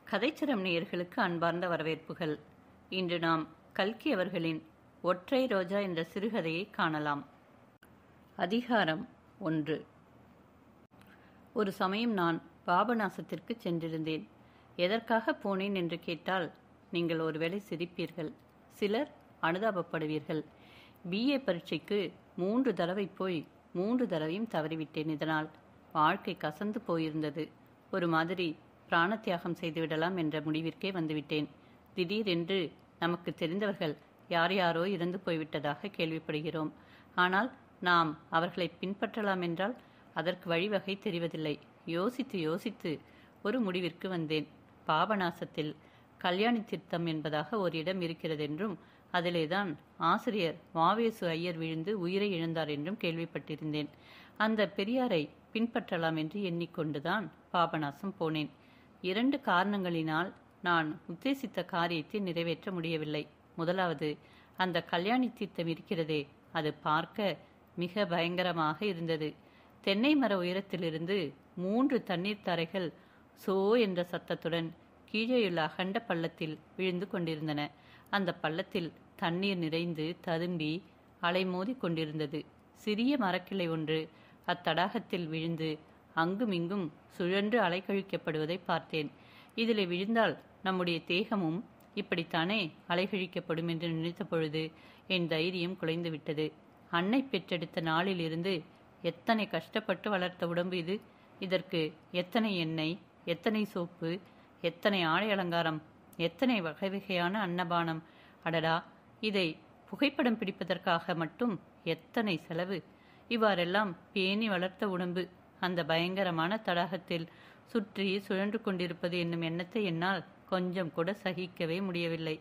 கதைச்சரம் நேயர்களுக்கு அன்பார்ந்த வரவேற்புகள். இன்று நாம் கல்கி அவர்களின் ஒற்றை ரோஜா என்ற சிறுகதையை காணலாம். அதிகாரம் 1. ஒரு சமயம் நான் பாபநாசத்திற்கு சென்றிருந்தேன். எதற்காக போனேன் என்று கேட்டால் நீங்கள் ஒருவேளை சிரிப்பீர்கள், சிலர் அனுதாபப்படுவீர்கள். BA பரீட்சைக்கு 3 தடவை போய் 3 தடவையும் தவறிவிட்டேன். இதனால் வாழ்க்கை கசந்து போயிருந்தது. ஒரு மாதிரி பிராணத்தியாகம் செய்துவிடலாம் என்ற முடிவிற்கே வந்துவிட்டேன். திடீரென்று நமக்கு தெரிந்தவர்கள் யார் யாரோ இறந்து போய்விட்டதாக கேள்விப்படுகிறோம். ஆனால் நாம் அவர்களை பின்பற்றலாம் என்றால் அதற்கு வழிவகை தெரிவதில்லை. யோசித்து யோசித்து ஒரு முடிவிற்கு வந்தேன். பாபநாசத்தில் கல்யாணி தீர்த்தம் என்பதாக ஒரு இடம் இருக்கிறதென்றும் அதிலேதான் ஆசிரியர் வாவேசு ஐயர் விழுந்து உயிரை இழந்தார் என்றும் கேள்விப்பட்டிருந்தேன். அந்த பெரியாரை பின்பற்றலாம் என்று எண்ணிக்கொண்டுதான் பாபநாசம் போனேன். 2 காரணங்களினால் நான் உத்தேசித்த காரியத்தை நிறைவேற்ற முடியவில்லை. முதலாவது, அந்த கல்யாணி தீர்த்தம் இருக்கிறதே, அது பார்க்க மிக பயங்கரமாக இருந்தது. தென்னை மர உயரத்திலிருந்து 3 தண்ணீர் தாரைகள் சோ என்ற சத்தத்துடன் கீழேயுள்ள அகண்ட பள்ளத்தில் விழுந்து கொண்டிருந்தன. அந்த பள்ளத்தில் தண்ணீர் நிறைந்து ததும்பி அலைமோதி கொண்டிருந்தது. சிறிய மரக்கிளை ஒன்று அத்தடாகத்தில் விழுந்து அங்குமிங்கும் சுழன்று அலைக்கழிக்கப்படுவதை பார்த்தேன். இதில் விழுந்தால் நம்முடைய தேகமும் இப்படித்தானே அலைகழிக்கப்படும் என்று நினைத்த பொழுது என் தைரியம் குலைந்து விட்டது. அன்னை பெற்றெடுத்த நாளிலிருந்து எத்தனை கஷ்டப்பட்டு வளர்த்த உடம்பு இது. இதற்கு எத்தனை எண்ணெய், எத்தனை சோப்பு, எத்தனை ஆடை அலங்காரம், எத்தனை வகை வகையான அன்னபானம். அடடா, இதை புகைப்படம் பிடிப்பதற்காக மட்டும் எத்தனை செலவு. இவ்வாறெல்லாம் பேணி வளர்த்த உடம்பு அந்த பயங்கரமான தடாகத்தில் சுற்றி சுழன்று கொண்டிருப்பது என்னும் எண்ணத்தை என்னால் கொஞ்சம் கூட சகிக்கவே முடியவில்லை.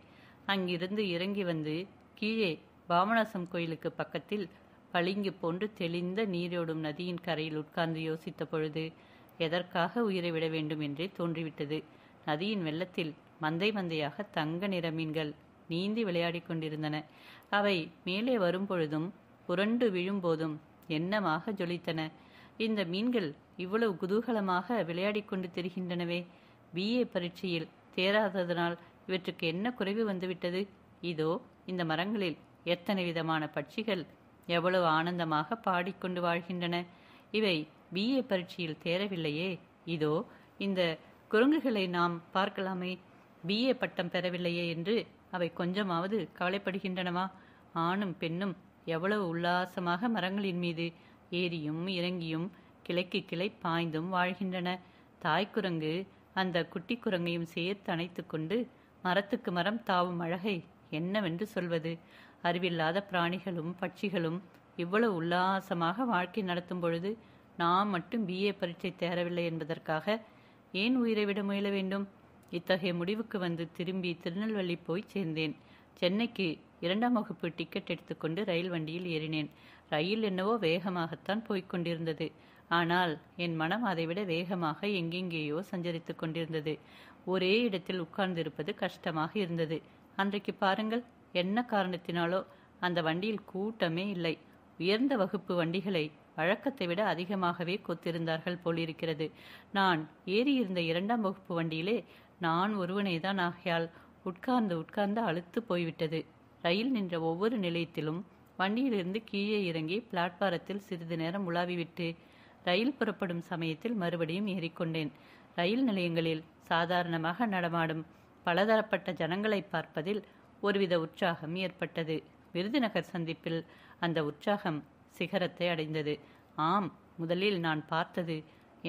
அங்கிருந்து இறங்கி வந்து கீழே பாபநாசம் கோயிலுக்கு பக்கத்தில் பளிங்கு போன்று தெளிந்த நீரோடும் நதியின் கரையில் உட்கார்ந்து யோசித்த பொழுது எதற்காக உயிரை விட வேண்டும் என்றே தோன்றிவிட்டது. நதியின் வெள்ளத்தில் மந்தை மந்தையாக தங்க நிற மீன்கள் நீந்தி விளையாடி கொண்டிருந்தன. அவை மேலே வரும்பொழுதும் புரண்டு விழும்போதும் எண்ணமாக ஜொலித்தன. இந்த மீன்கள் இவ்வளவு குதூகலமாக விளையாடி கொண்டு திரிகின்றனவே. BA பரீட்சையில் தேராததனால் இவற்றுக்கு என்ன குறைவு வந்துவிட்டது? இதோ இந்த மரங்களில் எத்தனை விதமான பட்சிகள் எவ்வளவு ஆனந்தமாக பாடிக்கொண்டு வாழ்கின்றன. இவை BA பரீட்சையில் தேரவில்லையே. இதோ இந்த குரங்குகளை நாம் பார்க்கலாமே, BA பட்டம் பெறவில்லையே என்று அவை கொஞ்சமாவது கவலைப்படுகின்றனவா? ஆணும் பெண்ணும் எவ்வளவு உல்லாசமாக மரங்களின் மீது ஏறியும் இறங்கியும் கிளைக்கு கிளை பாய்ந்தும் வாழ்கின்றன. தாய்க்குரங்கு அந்த குட்டி குரங்கையும் சேர்த்து அணைத்து கொண்டு மரத்துக்கு மரம் தாவும் அழகை என்னவென்று சொல்வது? அறிவில்லாத பிராணிகளும் பட்சிகளும் இவ்வளவு உல்லாசமாக வாழ்க்கை நடத்தும் பொழுது நாம் மட்டும் BA பரீட்சை தேரவில்லை என்பதற்காக ஏன் உயிரை விட முயல வேண்டும்? இத்தகைய முடிவுக்கு வந்து திரும்பி திருநெல்வேலி போய் சேர்ந்தேன். சென்னைக்கு 2ஆம் வகுப்பு டிக்கெட் எடுத்துக்கொண்டு ரயில் வண்டியில் ஏறினேன். ரயில் என்னவோ வேகமாகத்தான் போய்கொண்டிருந்தது. ஆனால் என் மனம் அதைவிட வேகமாக எங்கெங்கேயோ சஞ்சரித்து கொண்டிருந்தது. ஒரே இடத்தில் உட்கார்ந்திருப்பது கஷ்டமாக இருந்தது. அன்றைக்கு பாருங்கள், என்ன காரணத்தினாலோ அந்த வண்டியில் கூட்டமே இல்லை. உயர்ந்த வகுப்பு வண்டிகளை வழக்கத்தை விட அதிகமாகவே கொத்திருந்தார்கள் போலிருக்கிறது. நான் ஏறியிருந்த 2ஆம் வகுப்பு வண்டியிலே நான் ஒருவனேதான். ஆகையால் உட்கார்ந்து அலுத்து போய்விட்டது. ரயில் நின்ற ஒவ்வொரு நிலையத்திலும் வண்டியிலிருந்து கீழே இறங்கி பிளாட்பாரத்தில் சிறிது நேரம் உலாவிவிட்டு ரயில் புறப்படும் சமயத்தில் மறுபடியும் ஏறிக்கொண்டேன். ரயில் நிலையங்களில் சாதாரணமாக நடமாடும் பலதரப்பட்ட ஜனங்களை பார்ப்பதில் ஒருவித உற்சாகம் ஏற்பட்டது. விருதுநகர் சந்திப்பில் அந்த உற்சாகம் சிகரத்தை அடைந்தது. ஆம், முதலில் நான் பார்த்தது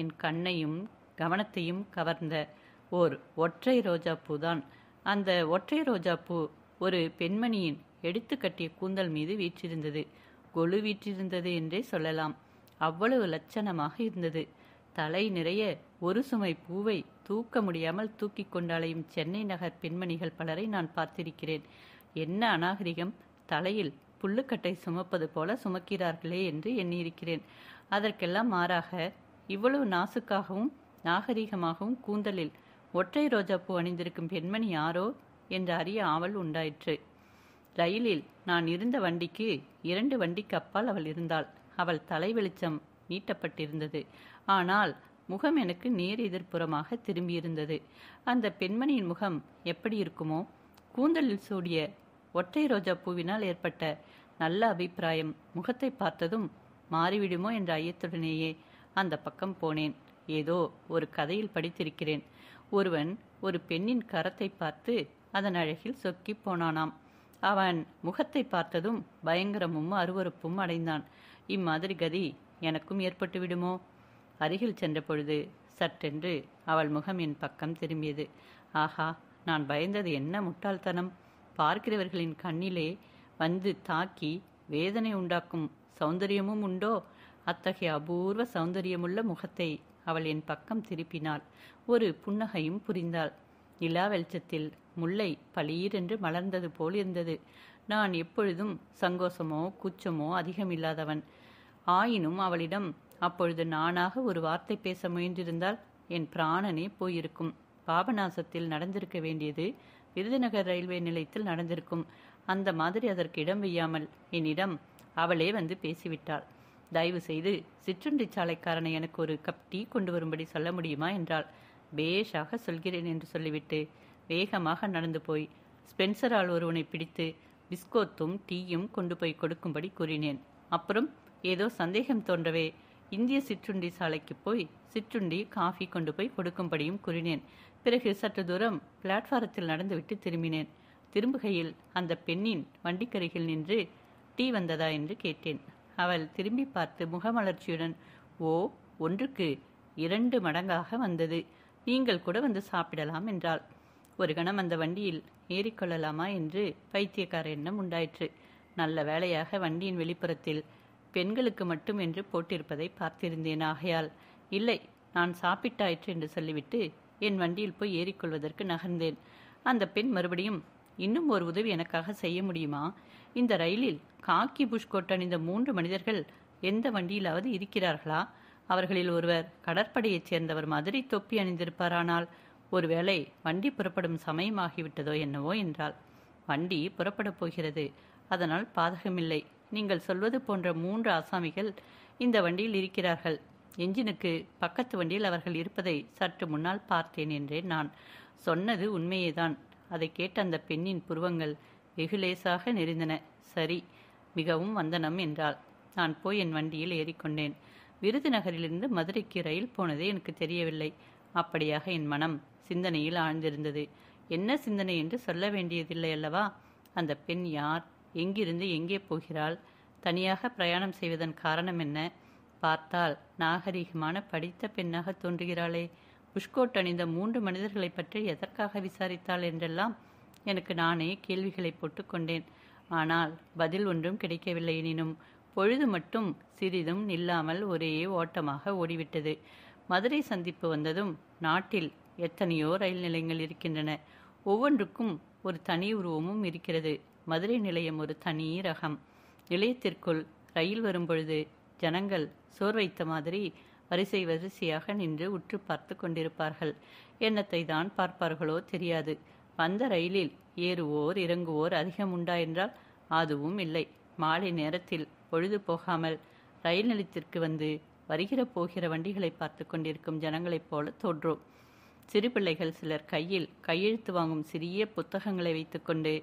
என் கண்ணையும் கவனத்தையும் கவர்ந்த ஓர் ஒற்றை ரோஜாப்பூ தான். அந்த ஒற்றை ரோஜாப்பூ ஒரு பெண்மணியின் எடுத்து கட்டிய கூந்தல் மீது வீற்றிருந்தது. கொலு வீற்றிருந்தது என்றே சொல்லலாம். அவ்வளவு லட்சணமாக இருந்தது. தலை நிறைய ஒரு சுமை பூவை தூக்க முடியாமல் தூக்கி கொண்டு அலையும் சென்னை நகர் பெண்மணிகள் பலரை நான் பார்த்திருக்கிறேன். என்ன அநாகரிகம்! தலையில் புல்லுக்கட்டை சுமப்பது போல சுமக்கிறார்களே என்று எண்ணியிருக்கிறேன். அதற்கெல்லாம் மாறாக இவ்வளவு நாசுக்காகவும் நாகரிகமாகவும் கூந்தலில் ஒற்றை ரோஜாப்பூ அணிந்திருக்கும் பெண்மணி யாரோ என்று அறிய ஆவல் உண்டாயிற்று. ரயிலில் நான் இருந்த வண்டிக்கு 2 வண்டிக்கு அப்பால் அவள் இருந்தாள். அவள் தலை வெளிச்சம் நீட்டப்பட்டிருந்தது. ஆனால் முகம் எனக்கு நேர் எதிர்ப்புறமாக திரும்பியிருந்தது. அந்த பெண்மணியின் முகம் எப்படி இருக்குமோ? கூந்தலில் சூடிய ஒற்றை ரோஜா பூவினால் ஏற்பட்ட நல்ல அபிப்பிராயம் முகத்தை பார்த்ததும் மாறிவிடுமோ என்ற ஐயத்துடனேயே அந்த பக்கம் போனேன். ஏதோ ஒரு கதையில் படித்திருக்கிறேன். ஒருவன் ஒரு பெண்ணின் கரத்தை பார்த்து அதன் அழகில் சொக்கி போனானாம். அவன் முகத்தை பார்த்ததும் பயங்கரமும் அருவருப்பும் அடைந்தான். இம்மாதிரி கதி எனக்கும் ஏற்பட்டு விடுமோ? அருகில் சென்ற பொழுது சட்டென்று அவள் முகம் என் பக்கம் திரும்பியது. ஆஹா, நான் பயந்தது என்ன முட்டாள்தனம்! பார்க்கிறவர்களின் கண்ணிலே வந்து தாக்கி வேதனை உண்டாக்கும் சௌந்தரியமும் உண்டோ? அத்தகைய அபூர்வ சௌந்தரியமுள்ள முகத்தை அவள் என் பக்கம் திருப்பினாள். ஒரு புன்னகையும் புரிந்தாள். நிலா வெளிச்சத்தில் முல்லை பளீரென்று மலர்ந்தது போல் இருந்தது. நான் எப்பொழுதும் சங்கோசமோ கூச்சமோ அதிகமில்லாதவன். ஆயினும் அவளிடம் அப்பொழுது நானாக ஒரு வார்த்தை பேச முயன்றிருந்தால் என் பிராணனே போயிருக்கும். பாபநாசத்தில் நடந்திருக்க வேண்டியது விருதுநகர் ரயில்வே நிலையத்தில் நடந்திருக்கும். அந்த மாதிரி அதற்கு இடம் வையாமல் என்னிடம் அவளே வந்து பேசிவிட்டாள். தயவு செய்து சிற்றுண்டி சாலைக்காரனை எனக்கு ஒரு கப் டீ கொண்டு வரும்படி சொல்ல முடியுமா என்றாள். பேஷாக சொல்கிறேன் என்று சொல்லிவிட்டு வேகமாக நடந்து போய் ஸ்பென்சரால் ஒருவனை பிடித்து பிஸ்கோத்தும் டீயும் கொண்டு போய் கொடுக்கும்படி கூறினேன். அப்புறம் ஏதோ சந்தேகம் தோன்றவே இந்திய சிற்றுண்டி சாலைக்கு போய் சிற்றுண்டி காஃபி கொண்டு போய் கொடுக்கும்படியும் கூறினேன். பிறகு சற்று தூரம் பிளாட்பாரத்தில் நடந்துவிட்டு திரும்பினேன். திரும்புகையில் அந்த பெண்ணின் வண்டிக்கருகில் நின்று டீ வந்ததா என்று கேட்டேன். அவள் திரும்பி பார்த்து முகமலர்ச்சியுடன், ஓ, 1க்கு 2 மடங்காக வந்தது, நீங்கள் கூட வந்து சாப்பிடலாம் என்றாள். ஒரு கணம் அந்த வண்டியில் ஏறிக்கொள்ளலாமா என்று பைத்தியக்கார எண்ணம் உண்டாயிற்று. நல்ல வேளையாக வண்டியின் வெளிப்புறத்தில் பெண்களுக்கு மட்டும் என்று போட்டிருப்பதை பார்த்திருந்தேன். ஆகையால் இல்லை, நான் சாப்பிட்டாயிற்று என்று சொல்லிவிட்டு என் வண்டியில் போய் ஏறிக்கொள்வதற்கு நகர்ந்தேன். அந்த பெண் மறுபடியும், இன்னும் ஒரு உதவி எனக்காக செய்ய முடியுமா? இந்த ரயிலில் காக்கி புஷ்கோட் அணிந்த 3 மனிதர்கள் எந்த வண்டியிலாவது இருக்கிறார்களா? அவர்களில் ஒருவர் கடற்படையைச் சேர்ந்தவர் மாதிரி தொப்பி அணிந்திருப்பாரானால் ஒருவேளை வண்டி புறப்படும் சமயமாகிவிட்டதோ என்னவோ என்றாள். வண்டி புறப்படப் போகிறது, அதனால் பாதகமில்லை. நீங்கள் சொல்வது போன்ற 3 ஆசாமிகள் இந்த வண்டியில் இருக்கிறார்கள். எஞ்சினுக்கு பக்கத்து வண்டியில் அவர்கள் இருப்பதை சற்று முன்னால் பார்த்தேன் என்றேன் நான். சொன்னது உண்மையேதான். அதை கேட்ட அந்த பெண்ணின் புருவங்கள் வெகு லேசாக நெறிந்தன. சரி, மிகவும் வந்தனம் என்றாள். நான் போய் என் வண்டியில் ஏறிக்கொண்டேன். விருதுநகரிலிருந்து மதுரைக்கு ரயில் போனதே எனக்கு தெரியவில்லை. அப்படியாக என் மனம் சிந்தனையில் ஆழ்ந்திருந்தது. என்ன சிந்தனை என்று சொல்ல வேண்டியதில்லை அல்லவா? அந்த பெண் யார்? எங்கிருந்து எங்கே போகிறாள்? தனியாக பிரயாணம் செய்வதன் காரணம் என்ன? பார்த்தால் நாகரிகமான படித்த பெண்ணாக தோன்றுகிறாளே. புஷ்கோட் அணிந்த 3 மனிதர்களை பற்றி எதற்காக விசாரித்தாள் என்றெல்லாம் எனக்கு நானே கேள்விகளை போட்டுக்கொண்டேன். ஆனால் பதில் ஒன்றும் கிடைக்கவில்லை. எனினும் பொழுது மட்டும் சிறிதும் நில்லாமல் ஒரே ஓட்டமாக ஓடிவிட்டது. மதுரை சந்திப்பு வந்ததும் நாட்டில் எத்தனையோ ரயில் நிலையங்கள் இருக்கின்றன. ஒவ்வொன்றுக்கும் ஒரு தனி உருவமும் இருக்கிறது. மதுரை நிலையம் ஒரு தனி ரகம். நிலையத்திற்குள் ரயில் வரும்பொழுது ஜனங்கள் சோர்வைத்த மாதிரி வரிசை வரிசையாக நின்று உற்று பார்த்து கொண்டிருப்பார்கள். என்னத்தை தான் பார்ப்பார்களோ தெரியாது. வந்த ரயிலில் ஏறுவோர் இறங்குவோர் அதிகம் உண்டா என்றால் அதுவும் இல்லை. மாலை நேரத்தில் பொழுது போகாமல் ரயில் நிலையத்திற்கு வந்து வருகிற போகிற வண்டிகளை பார்த்து கொண்டிருக்கும் ஜனங்களைப் போல தோன்றும். சிறு பிள்ளைகள் சிலர் கையில் கையெழுத்து வாங்கும் சிறிய புத்தகங்களை வைத்துக்கொண்டு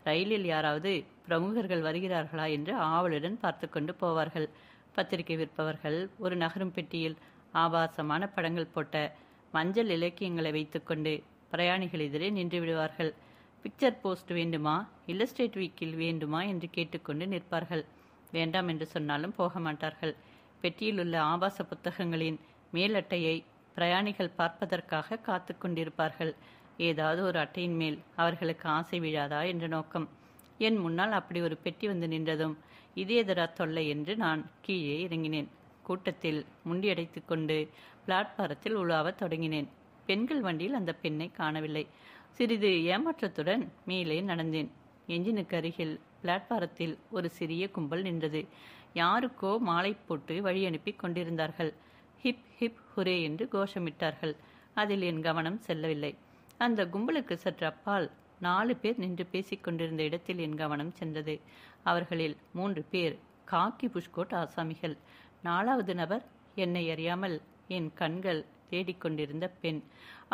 ரயிலில் யாராவது பிரமுகர்கள் வருகிறார்களா என்று ஆவலுடன் பார்த்து கொண்டு போவார்கள். பத்திரிகை விற்பவர்கள் ஒரு நகரும் பெட்டியில் ஆபாசமான படங்கள் போட்ட மஞ்சள் இலக்கியங்களை வைத்துக்கொண்டு பிரயாணிகள் எதிரே நின்று விடுவார்கள். பிக்சர் போஸ்ட் வேண்டுமா, இல்லஸ்ட்ரேட் வீக்கில் வேண்டுமா என்று கேட்டுக்கொண்டு நிற்பார்கள். வேண்டாம் என்று சொன்னாலும் போக மாட்டார்கள். பெட்டியில் உள்ள ஆபாச புத்தகங்களின் மேல் அட்டையை பிரயாணிகள் பார்ப்பதற்காக காத்து கொண்டிருப்பார்கள். ஏதாவது ஒரு அட்டையின் மேல் அவர்களுக்கு ஆசை விழாதா என்ற நோக்கம். என் முன்னால் அப்படி ஒரு பெட்டி வந்து நின்றதும் இதேதரா தொல்லை என்று நான் கீழே இறங்கினேன். கூட்டத்தில் முண்டியடைத்து கொண்டு பிளாட்பாரத்தில் உலாவத் தொடங்கினேன். பெண்கள் வண்டியில் அந்த பெண்ணை காணவில்லை. சிறிது ஏமாற்றத்துடன் மேலே நடந்தேன். எஞ்சினுக்கு அருகில் பிளாட்பாரத்தில் ஒரு சிறிய கும்பல் நின்றது. யாருக்கோ மாலை போட்டு வழி அனுப்பி கொண்டிருந்தார்கள். ஹிப் ஹிப் ஹுரே என்று கோஷமிட்டார்கள். அதில் என் கவனம் செல்லவில்லை. அந்த கும்பலுக்கு சற்று அப்பால் 4 பேர் நின்று பேசிக் கொண்டிருந்த இடத்தில் என் கவனம் சென்றது. அவர்களில் 3 பேர் காக்கி புஷ்கோட் ஆசாமிகள். 4வது நபர் என்னை அறியாமல் என் கண்கள் தேடிக்கொண்டிருந்த பெண்.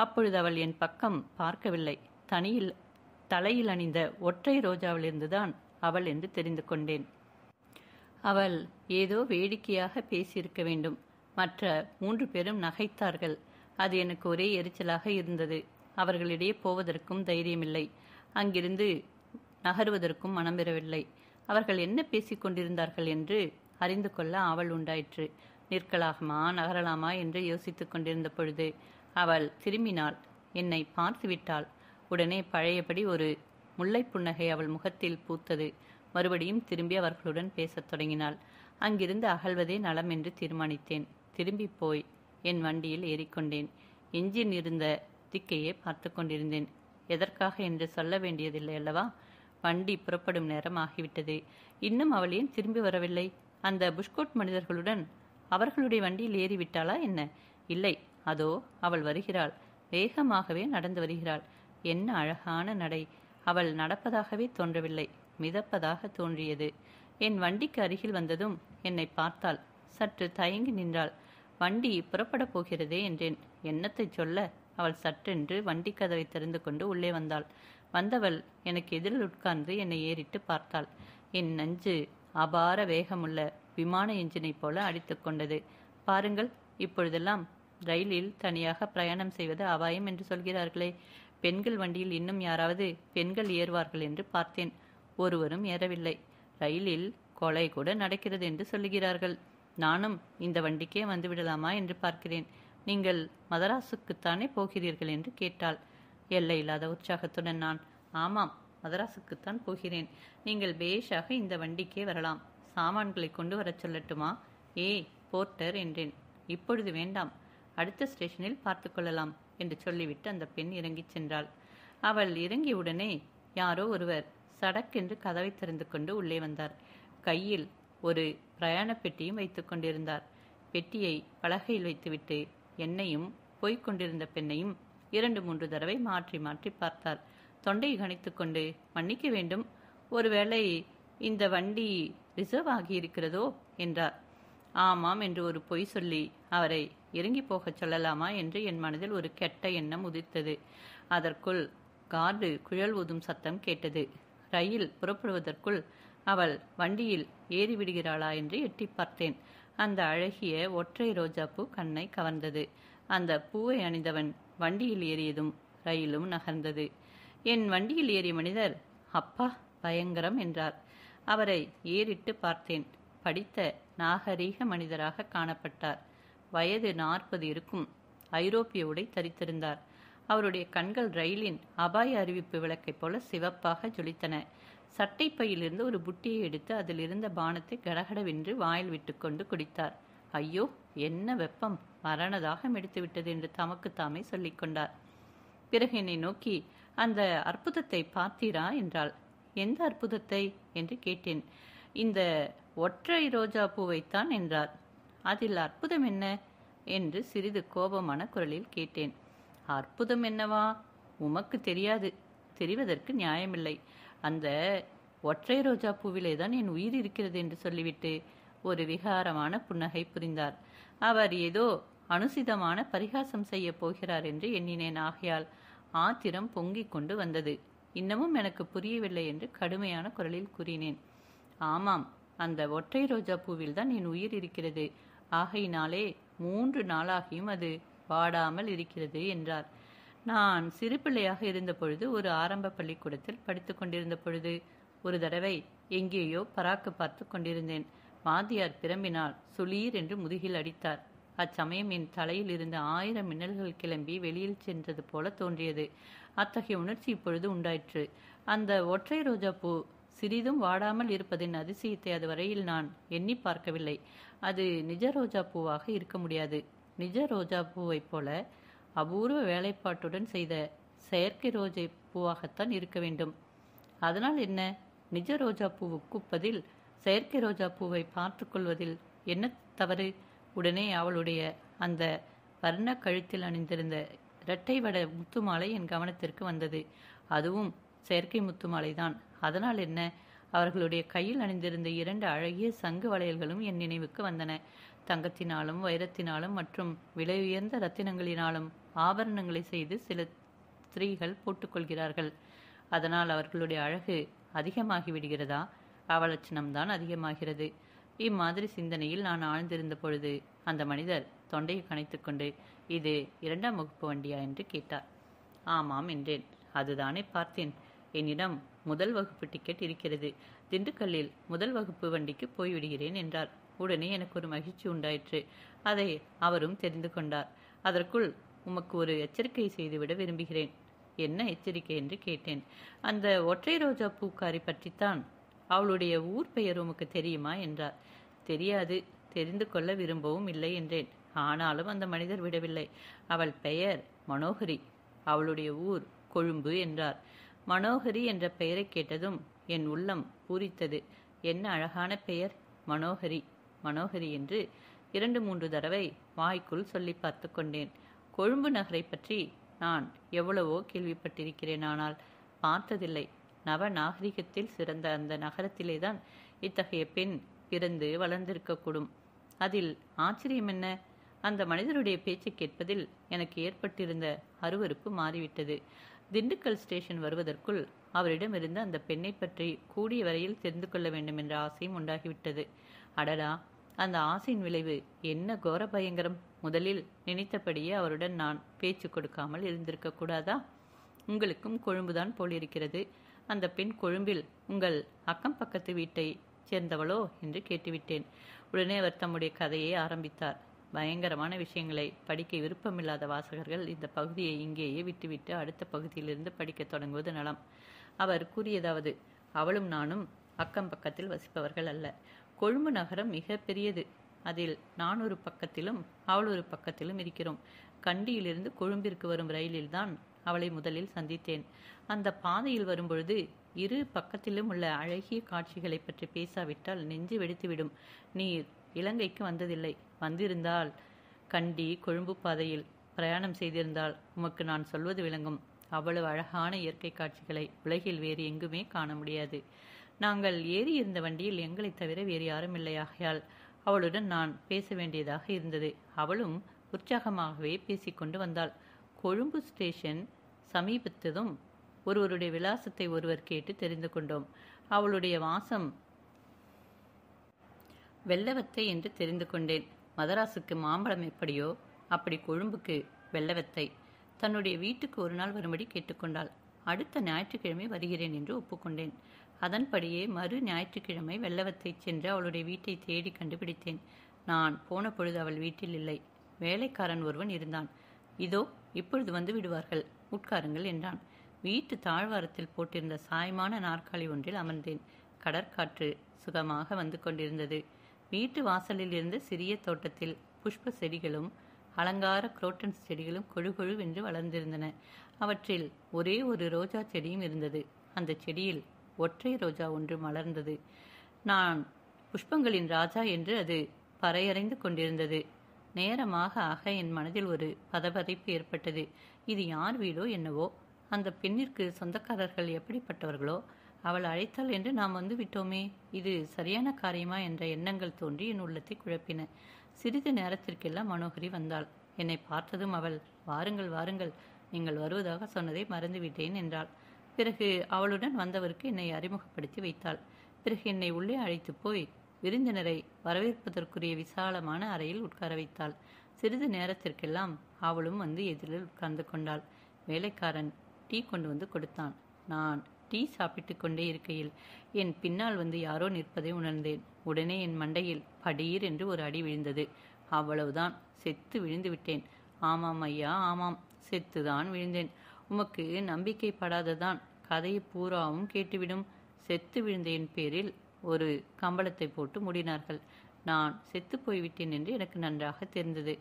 அப்பொழுது அவள் என் பக்கம் பார்க்கவில்லை. தலையில் அணிந்த ஒற்றை ரோஜாவிலிருந்துதான் அவள் என்று தெரிந்து கொண்டேன். அவள் ஏதோ வேடிக்கையாக பேசியிருக்க வேண்டும். மற்ற 3 பேரும் நகைத்தார்கள். அது எனக்கு ஒரே எரிச்சலாக இருந்தது. அவர்களிடையே போவதற்கும் தைரியமில்லை. அங்கிருந்து நகருவதற்கும் மனம் பெறவில்லை. அவர்கள் என்ன பேசிக் கொண்டிருந்தார்கள் என்று அறிந்து கொள்ள ஆவல் உண்டாயிற்று. நிற்கலாமா நகரலாமா என்று யோசித்துக் கொண்டிருந்த பொழுது அவள் திரும்பினாள். என்னை பார்த்து விட்டாள். உடனே பழையபடி ஒரு முல்லை புன்னகை அவள் முகத்தில் பூத்தது. மறுபடியும் திரும்பி அவர்களுடன் பேசத் தொடங்கினாள். அங்கிருந்து அகல்வதே நலம் என்று தீர்மானித்தேன். திரும்பி போய் என் வண்டியில் ஏறிக்கொண்டேன். எஞ்சின் இருந்த திக்கையே பார்த்து கொண்டிருந்தேன். எதற்காக என்று சொல்ல வேண்டியதில்லை அல்லவா? வண்டி புறப்படும் நேரம் ஆகிவிட்டது. இன்னும் அவள் ஏன் திரும்பி வரவில்லை? அந்த புஷ்கோட் மனிதர்களுடன் அவர்களுடைய வண்டியில் ஏறிவிட்டாளா என்ன? இல்லை, அதோ அவள் வருகிறாள். வேகமாகவே நடந்து வருகிறாள். என்ன அழகான நடை! அவள் நடப்பதாகவே தோன்றவில்லை, மிதப்பதாக தோன்றியது. என் வண்டிக்கு அருகில் வந்ததும் என்னை பார்த்தாள். சற்று தயங்கி நின்றாள். வண்டி புறப்படப் போகிறதே என்றேன். என்னத்தை சொல்ல? அவள் சட்டென்று வண்டி கதவை திறந்து கொண்டு உள்ளே வந்தாள். வந்தவள் எனக்கு எதிரில் உட்கார்ந்து என்னை ஏறிட்டு பார்த்தாள். என் நெஞ்சு அபார வேகமுள்ள விமான எஞ்சினைப் போல அடித்து கொண்டது. பாருங்கள், இப்பொழுதெல்லாம் ரயிலில் தனியாக பிரயாணம் செய்வது அபாயம் என்று சொல்கிறார்களே, பெண்கள் வண்டியில் இன்னும் யாராவது பெண்கள் ஏறுவார்கள் என்று பார்த்தேன். ஒருவரும் ஏறவில்லை. ரயிலில் கொலை கூட நடக்கிறது என்று சொல்லுகிறார்கள். நானும் இந்த வண்டிக்கே வந்துவிடலாமா என்று பார்க்கிறேன். நீங்கள் மதராசுக்குத்தானே போகிறீர்கள் என்று கேட்டாள். எல்லையில்லாத உற்சாகத்துடன் நான், ஆமாம், மதராசுக்குத்தான் போகிறேன். நீங்கள் பேஷாக இந்த வண்டிக்கே வரலாம். சாமான்களை கொண்டு வரச் சொல்லட்டுமா? போர்ட்டர் என்றேன். இப்பொழுது வேண்டாம், அடுத்த ஸ்டேஷனில் பார்த்து கொள்ளலாம் என்று சொல்லிவிட்டு அந்த பெண் இறங்கிச் சென்றாள். அவள் இறங்கியவுடனே யாரோ ஒருவர் சடக்கென்று கதவை திறந்து கொண்டு உள்ளே வந்தார். கையில் ஒரு பிரயாண பெட்டியும் வைத்து கொண்டிருந்தார். பெட்டியை பலகையில் வைத்துவிட்டு என்னையும் போய்க் கொண்டிருந்த பெண்ணையும் 2-3 தடவை மாற்றி மாற்றி பார்த்தார். தொண்டையை கணித்து கொண்டு, மன்னிக்க வேண்டும், ஒருவேளை இந்த வண்டி ரிசர்வ் ஆகியிருக்கிறதோ என்றார். ஆமாம் என்று ஒரு பொய் சொல்லி அவரை இறங்கி போகச் சொல்லலாமா என்று என் மனதில் ஒரு கெட்ட எண்ணம் உதித்தது. அதற்குள் கார்டு குழல் ஊதும் சத்தம் கேட்டது. ரயில் புறப்படுவதற்குள் அவள் வண்டியில் ஏறிவிடுகிறாளா என்று எட்டி பார்த்தேன். அந்த அழகிய ஒற்றை ரோஜாப்பூ கண்ணை கவர்ந்தது. அந்த பூவை அணிந்தவன் வண்டியில் ஏறியதும் ரயிலும் நகர்ந்தது. என் வண்டியில் ஏறிய மனிதர், அப்பா பயங்கரம் என்றார். அவரை ஏறிட்டு பார்த்தேன். படித்த நாகரீக மனிதராக காணப்பட்டார். வயது 40 இருக்கும். ஐரோப்பிய உடை தரித்திருந்தார். அவருடைய கண்கள் ரயிலின் அபாய அறிவிப்பு விளக்கைப் போல சிவப்பாக ஜொலித்தன. சட்டைப்பையிலிருந்து ஒரு புட்டியை எடுத்து அதில் இருந்த பானத்தை கடகடவென்று வாயில் விட்டுக்கொண்டு குடித்தார். ஐயோ, என்ன வெப்பம்! மரணதாக எடுத்துவிட்டது என்று தமக்குத்தாமே சொல்லிக் கொண்டார். பிறகு என்னை நோக்கி, அந்த அற்புதத்தை பார்த்தீரா என்றாள். எந்த அற்புதத்தை என்று கேட்டேன். இந்த ஒற்றை ரோஜா பூவைத்தான் என்றார். அதில் அற்புதம் என்ன என்று சிறிது கோபமான குரலில் கேட்டேன். அற்புதம் என்னவா? உமக்கு தெரியாது, தெரிவதற்கு நியாயமில்லை. அந்த ஒற்றை ரோஜா பூவிலே தான் என் உயிர் இருக்கிறது என்று சொல்லிவிட்டு ஒரு விகாரமான புன்னகை புரிந்தார். அவர் ஏதோ அனுசிதமான பரிகாசம் செய்ய போகிறார் என்று எண்ணினேன். ஆகையால் ஆத்திரம் பொங்கிக் கொண்டு வந்தது. இன்னமும் எனக்கு புரியவில்லை என்று கடுமையான குரலில் கூறினேன். ஆமாம், அந்த ஒற்றை ரோஜா பூவில் தான் என் உயிர் இருக்கிறது. ஆகையினாலே 3 நாளாகியும் அது வாடாமல் இருக்கிறது என்றார். நான் சிறு பிள்ளையாக இருந்த பொழுது ஒரு ஆரம்ப பள்ளிக்கூடத்தில் படித்து கொண்டிருந்த பொழுது ஒரு தடவை எங்கேயோ பராக்கு பார்த்து கொண்டிருந்தேன். வாத்தியார் பிரம்பினால் சுளீர் என்று முதுகில் அடித்தார். அச்சமயம் என் தலையில் இருந்த 1000 மின்னல்கள் கிளம்பி வெளியில் சென்றது போல தோன்றியது. அத்தகைய உணர்ச்சி இப்பொழுது உண்டாயிற்று. அந்த ஒற்றை ரோஜா பூ சிறிதும் வாடாமல் இருப்பதின் அதிசயத்தை அதுவரையில் நான் எண்ணி பார்க்கவில்லை. அது நிஜ ரோஜா பூவாக இருக்க முடியாது. நிஜ ரோஜா பூவைப் போல அபூர்வ வேலைப்பாட்டுடன் செய்த செயற்கை ரோஜை பூவாகத்தான் இருக்க வேண்டும். அதனால் என்ன? நிஜ ரோஜா பூவுக்கு பதில் செயற்கை ரோஜா பூவை பார்த்து கொள்வதில் என்ன தவறு? உடனே அவளுடைய அந்த வர்ண கழுத்தில் அணிந்திருந்த இரட்டை வட முத்துமாலை என் கவனத்திற்கு வந்தது. அதுவும் செயற்கை முத்துமாலைதான். அதனால் என்ன? அவர்களுடைய கையில் அணிந்திருந்த 2 அழகிய சங்கு வளையல்களும் என் நினைவுக்கு வந்தன. தங்கத்தினாலும் வைரத்தினாலும் மற்றும் விலை உயர்ந்த இரத்தினங்களினாலும் ஆபரணங்களை செய்து சில ஸ்திரீகள் போட்டுக்கொள்கிறார்கள். அதனால் அவர்களுடைய அழகு அதிகமாகி விடுகிறதா? அவலட்சணம்தான் அதிகமாகிறது. இம்மாதிரி சிந்தனையில் நான் ஆழ்ந்திருந்த பொழுது அந்த மனிதர் தொண்டையை கனைத்துக்கொண்டு, இது 2ஆம் வகுப்பு வண்டியா என்று கேட்டார். ஆமாம் என்றேன். அதுதானே பார்த்தேன். என்னிடம் முதல் வகுப்பு டிக்கெட் இருக்கிறது. திண்டுக்கல்லில் முதல் வகுப்பு வண்டிக்கு போய்விடுகிறேன் என்றார். உடனே எனக்கு ஒரு மகிழ்ச்சி உண்டாயிற்று. அதை அவரும் தெரிந்து கொண்டார். அதற்குள் உமக்கு ஒரு எச்சரிக்கை செய்துவிட விரும்புகிறேன். என்ன எச்சரிக்கை என்று கேட்டேன். அந்த ஒற்றை ரோஜா பூக்காரி பற்றித்தான். அவளுடைய ஊர் பெயர் உமக்கு தெரியுமா என்றார். தெரியாது, தெரிந்து கொள்ள விரும்பவும் இல்லை என்றேன். ஆனாலும் அந்த மனிதர் விடவில்லை. அவள் பெயர் மனோகரி, அவளுடைய ஊர் கொழும்பு என்றார். மனோகரி என்ற பெயரை கேட்டதும் என் உள்ளம் பூரித்தது. என்ன அழகான பெயர்! மனோகரி, மனோகரி என்று 2-3 தடவை வாய்க்குள் சொல்லி பார்த்து கொண்டேன். கொழும்பு நகரை பற்றி நான் எவ்வளவோ கேள்விப்பட்டிருக்கிறேன், ஆனால் பார்த்ததில்லை. நவ நாகரிகத்தில் சிறந்த அந்த நகரத்திலேதான் இத்தகைய பெண் பிறந்து வளர்ந்திருக்கக்கூடும். அதில் ஆச்சரியம் என்ன? அந்த மனிதருடைய பேச்சை கேட்பதில் எனக்கு ஏற்பட்டிருந்த அருவருப்பு மாறிவிட்டது. திண்டுக்கல் ஸ்டேஷன் வருவதற்குள் அவரிடமிருந்து அந்த பெண்ணை பற்றி கூடிய வரையில் தெரிந்து கொள்ள வேண்டும் என்ற ஆசையும் உண்டாகிவிட்டது. அடடா, அந்த ஆசையின் விளைவு என்ன கோர பயங்கரம்! முதலில் நினைத்தபடியே அவருடன் நான் பேச்சு கொடுக்காமல் இருந்திருக்க கூடாதா? உங்களுக்கும் கொழும்புதான் போலிருக்கிறது. அந்த பெண் கொழும்பில் உங்கள் அக்கம் பக்கத்து வீட்டை சேர்ந்தவளோ என்று கேட்டுவிட்டேன். உடனே அவர் தம்முடைய கதையை ஆரம்பித்தார். பயங்கரமான விஷயங்களை படிக்க விருப்பமில்லாத வாசகர்கள் இந்த பகுதியை இங்கேயே விட்டுவிட்டு அடுத்த பகுதியிலிருந்து படிக்கத் தொடங்குவது நலம். அவர் கூறியதாவது, அவளும் நானும் அக்கம் பக்கத்தில் வசிப்பவர்கள் அல்ல. கொழும்பு நகரம் மிக பெரியது. அதில் நான் ஒரு பக்கத்திலும் அவள் ஒரு பக்கத்திலும் இருக்கிறோம். கண்டியிலிருந்து கொழும்பிற்கு வரும் ரயிலில்தான் அவளை முதலில் சந்தித்தேன். அந்த பாதையில் வரும்பொழுது இரு பக்கத்திலும் உள்ள அழகிய காட்சிகளை பற்றி பேசாவிட்டால் நெஞ்சு வெடித்துவிடும். நீர் இலங்கைக்கு வந்ததில்லை. வந்திருந்தால், கண்டி கொழும்பு பாதையில் பிரயாணம் செய்திருந்தால் உமக்கு நான் சொல்வது விளங்கும். அவ்வளவு அழகான இயற்கை காட்சிகளை உலகில் வேறு எங்குமே காண முடியாது. நாங்கள் ஏறி இருந்த வண்டியில் எங்களை தவிர வேறு யாரும் இல்லையாகையால் அவளுடன் நான் பேச வேண்டியதாக இருந்தது. அவளும் உற்சாகமாகவே பேசிக்கொண்டு வந்தாள். கொழும்பு ஸ்டேஷன் சமீபத்ததும் ஒருவருடைய விலாசத்தை ஒருவர் கேட்டு தெரிந்து கொண்டோம். அவளுடைய வாசம் வெள்ளவத்தை என்று தெரிந்து கொண்டேன். மதராசுக்கு மாம்பழம் எப்படியோ அப்படி கொழும்புக்கு வெள்ளவத்தை. தன்னுடைய வீட்டுக்கு ஒரு நாள் வரும்படி கேட்டுக்கொண்டாள். அடுத்த ஞாயிற்றுக்கிழமை வருகிறேன் என்று ஒப்புக்கொண்டேன். அதன்படியே மறு ஞாயிற்றுக்கிழமை வெள்ளவத்தை சென்று அவளுடைய வீட்டை தேடி கண்டுபிடித்தேன். நான் போன பொழுது அவள் வீட்டில் இல்லை. வேலைக்காரன் ஒருவன் இருந்தான். இதோ இப்பொழுது வந்து விடுவார்கள், உட்காருங்கள் என்றான். வீட்டு தாழ்வாரத்தில் போட்டிருந்த சாயமான நாற்காலி ஒன்றில் அமர்ந்தேன். கடற்காற்று சுகமாக வந்து கொண்டிருந்தது. வீட்டு வாசலில் இருந்த சிறிய தோட்டத்தில் புஷ்ப செடிகளும் அலங்கார குரோட்டன்ஸ் செடிகளும் கொழுகொழுவென்று வளர்ந்திருந்தன. அவற்றில் ஒரே ஒரு ரோஜா செடியும் இருந்தது. அந்த செடியில் ஒற்றை ரோஜா ஒன்று மலர்ந்தது. நான் புஷ்பங்களின் ராஜா என்று அது பறையறைந்து கொண்டிருந்தது. நேரமாக ஆக என் மனதில் ஒரு பதபதைப்பு ஏற்பட்டது. இது யார் வீடோ என்னவோ, அந்த பெண்ணிற்கு சொந்தக்காரர்கள் எப்படிப்பட்டவர்களோ, அவள் அழைத்தாள் என்று நாம் வந்து விட்டோமே, இது சரியான காரியமா என்ற எண்ணங்கள் தோன்றி என் உள்ளத்தை குழப்பின. சிறிது நேரத்திற்கெல்லாம் மனோகரி வந்தாள். என்னை பார்த்ததும் அவள், வாருங்கள் வாருங்கள், நீங்கள் வருவதாக சொன்னதை மறந்துவிட்டேன் என்றாள். பிறகு அவளுடன் வந்தவருக்கு என்னை அறிமுகப்படுத்தி வைத்தாள். பிறகு என்னை உள்ளே அழைத்து போய் விருந்தினரை வரவேற்பதற்குரிய விசாலமான அறையில் உட்கார வைத்தாள். சிறிது நேரத்திற்கெல்லாம் அவளும் வந்து எதிரில் உட்கார்ந்து கொண்டாள். வேலைக்காரன் டீ கொண்டு வந்து கொடுத்தான். நான் டீ சாப்பிட்டு கொண்டே இருக்கையில் என் பின்னால் வந்து யாரோ நிற்பதை உணர்ந்தேன். உடனே என் மண்டையில் படீர் என்று ஒரு அடி விழுந்தது. அவ்வளவுதான், செத்து விழுந்து விட்டேன். ஆமாம் ஐயா, ஆமாம், செத்துதான் விழுந்தேன். உமக்கு நம்பிக்கைப்படாததான், கதையை பூராவும் கேட்டுவிடும். செத்து விழுந்த என் பேரில் ஒரு கம்பளத்தை போட்டு மூடினார்கள். நான் செத்து போய்விட்டேன் என்று எனக்கு நன்றாக தெரிந்தது.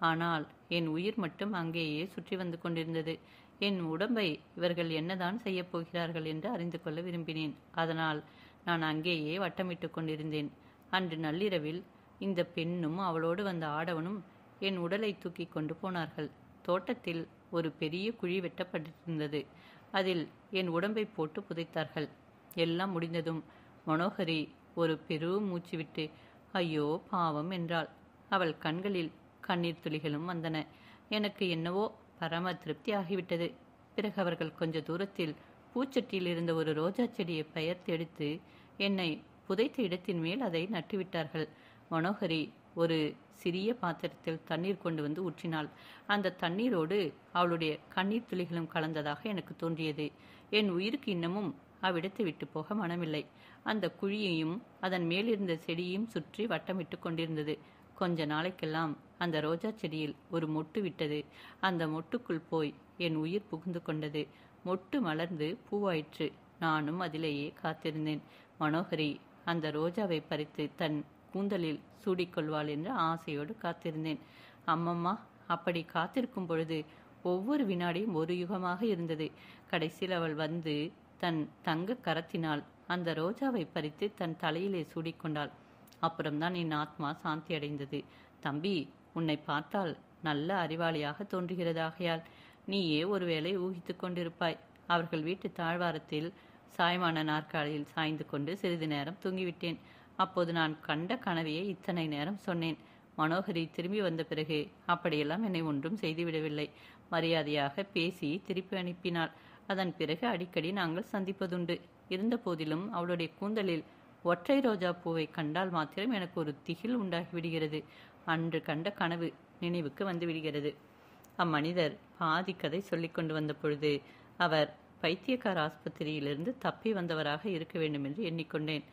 ஆனால் என் உயிர் மட்டும் அங்கேயே சுற்றி வந்து கொண்டிருந்தது. என் உடம்பை இவர்கள் என்னதான் செய்ய போகிறார்கள் என்று அறிந்து கொள்ள விரும்பினேன். அதனால் நான் அங்கேயே வட்டமிட்டு கொண்டிருந்தேன். அன்று நள்ளிரவில் இந்த பெண்ணும் அவளோடு வந்த ஆடவனும் என் உடலை தூக்கி கொண்டு போனார்கள். தோட்டத்தில் ஒரு பெரிய குழி வெட்டப்பட்டிருந்தது. அதில் என் உடம்பை போட்டு புதைத்தார்கள். எல்லாம் முடிந்ததும் மனோகரி ஒரு பெரும் மூச்சு விட்டு ஐயோ பாவம் என்றாள். அவள் கண்களில் கண்ணீர் துளிகளும் வந்தன. எனக்கு என்னவோ பரம திருப்தி ஆகிவிட்டது. பிறகு அவர்கள் கொஞ்ச தூரத்தில் பூச்சட்டியில் இருந்த ஒரு ரோஜா செடியை பெயர்த்தெடுத்து என்னை புதைத்த இடத்தின் மேல் அதை நட்டுவிட்டார்கள். மனோகரி ஒரு சிறிய பாத்திரத்தில் தண்ணீர் கொண்டு வந்து ஊற்றினாள். அந்த தண்ணீரோடு அவளுடைய கண்ணீர் துளிகளும் கலந்ததாக எனக்கு தோன்றியது. என் உயிருக்கு இன்னமும் அவ்விடத்தை விட்டு போக மனமில்லை. அந்த குழியையும் அதன் மேலிருந்த செடியையும் சுற்றி வட்டமிட்டு கொண்டிருந்தது. கொஞ்ச நாளைக்கெல்லாம் அந்த ரோஜா செடியில் ஒரு மொட்டு விட்டது. அந்த மொட்டுக்குள் போய் என் உயிர் புகுந்து கொண்டது. மொட்டு மலர்ந்து பூவாயிற்று. நானும் அதிலேயே காத்திருந்தேன். மனோகரி அந்த ரோஜாவை பறித்து தன் கூந்தலில் சூடிக்கொள்வாள் என்று ஆசையோடு காத்திருந்தேன். அம்மம்மா, அப்படி காத்திருக்கும் பொழுது ஒவ்வொரு வினாடியும் ஒரு யுகமாக இருந்தது. கடைசியில் அவள் வந்து தன் தங்க கரத்தினால் அந்த ரோஜாவை பறித்து தன் தலையிலே சூடிக்கொண்டாள். அப்புறம்தான் என் ஆத்மா சாந்தி அடைந்தது. தம்பி, உன்னை பார்த்தால் நல்ல அறிவாளியாக தோன்றுகிறதாகையால் நீயே ஒருவேளை ஊகித்து கொண்டிருப்பாய். அவர்கள் வீட்டு தாழ்வாரத்தில் சாய்மான நாற்காலியில் சாய்ந்து கொண்டு சிறிது நேரம் தூங்கிவிட்டேன். அப்போது நான் கண்ட கனவையே இத்தனை நேரம் சொன்னேன். மனோகரி திரும்பி வந்த பிறகு அப்படியெல்லாம் என்னை ஒன்றும் செய்துவிடவில்லை. மரியாதையாக பேசி திருப்பி அனுப்பினாள். அதன் பிறகு அடிக்கடி நாங்கள் சந்திப்பதுண்டு. இருந்த போதிலும் அவளுடைய கூந்தலில் ஒற்றை ரோஜா பூவை கண்டால் மாத்திரம் எனக்கு ஒரு திகில் உண்டாகிவிடுகிறது. அன்று கண்ட கனவு நினைவுக்கு வந்து விடுகிறது. அம்மனிதர் பாதி கதை சொல்லிக் கொண்டு வந்த பொழுது அவர் பைத்தியக்கார ஆஸ்பத்திரியிலிருந்து தப்பி வந்தவராக இருக்க வேண்டும் என்று எண்ணிக்கொண்டேன்.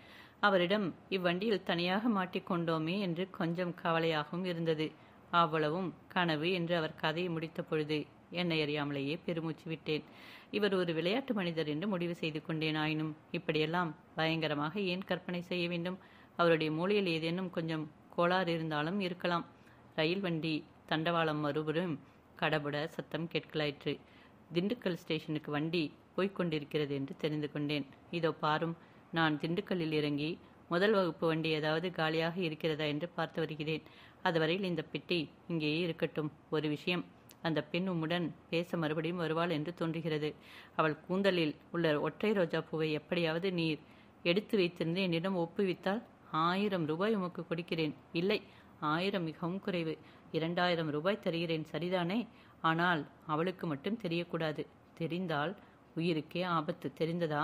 அவரிடம் இவ்வண்டியில் தனியாக மாட்டிக்கொண்டோமே என்று கொஞ்சம் கவலையாகவும் இருந்தது. அவ்வளவும் கனவு என்று அவர் கதையை முடித்த பொழுது என்னை அறியாமலேயே பெருமூச்சு விட்டேன். இவர் ஒரு விளையாட்டு மனிதர் என்று முடிவு செய்து கொண்டேன். ஆயினும் இப்படியெல்லாம் பயங்கரமாக ஏன் கற்பனை செய்ய வேண்டும்? அவருடைய மூளையில் ஏதேனும் கொஞ்சம் கோளாறு இருந்தாலும் இருக்கலாம். ரயில் வண்டி தண்டவாளம் மறுபுறம் கடபுட சத்தம் கேட்கலாயிற்று. திண்டுக்கல் ஸ்டேஷனுக்கு வண்டி போய்கொண்டிருக்கிறது என்று தெரிந்து கொண்டேன். இதோ பாரும், நான் திண்டுக்கல்லில் இறங்கி முதல் வகுப்பு வண்டி ஏதாவது காலியாக இருக்கிறதா என்று பார்த்து வருகிறேன். அதுவரையில் இந்த பெட்டி இங்கேயே இருக்கட்டும். ஒரு விஷயம், அந்த பெண் உம்முடன் பேச மறுபடியும் வருவாள் என்று தோன்றுகிறது. அவள் கூந்தலில் உள்ள ஒற்றை ரோஜா பூவை எப்படியாவது நீர் எடுத்து வைத்திருந்து என்னிடம் ஒப்புவித்தால் 1000 ரூபாய் உமக்கு கொடுக்கிறேன். இல்லை, 1000 மிகவும் குறைவு. 2000 ரூபாய் தருகிறேன், சரிதானே? ஆனால் அவளுக்கு மட்டும் தெரியக்கூடாது. தெரிந்தால் உயிருக்கே ஆபத்து. தெரிந்ததா?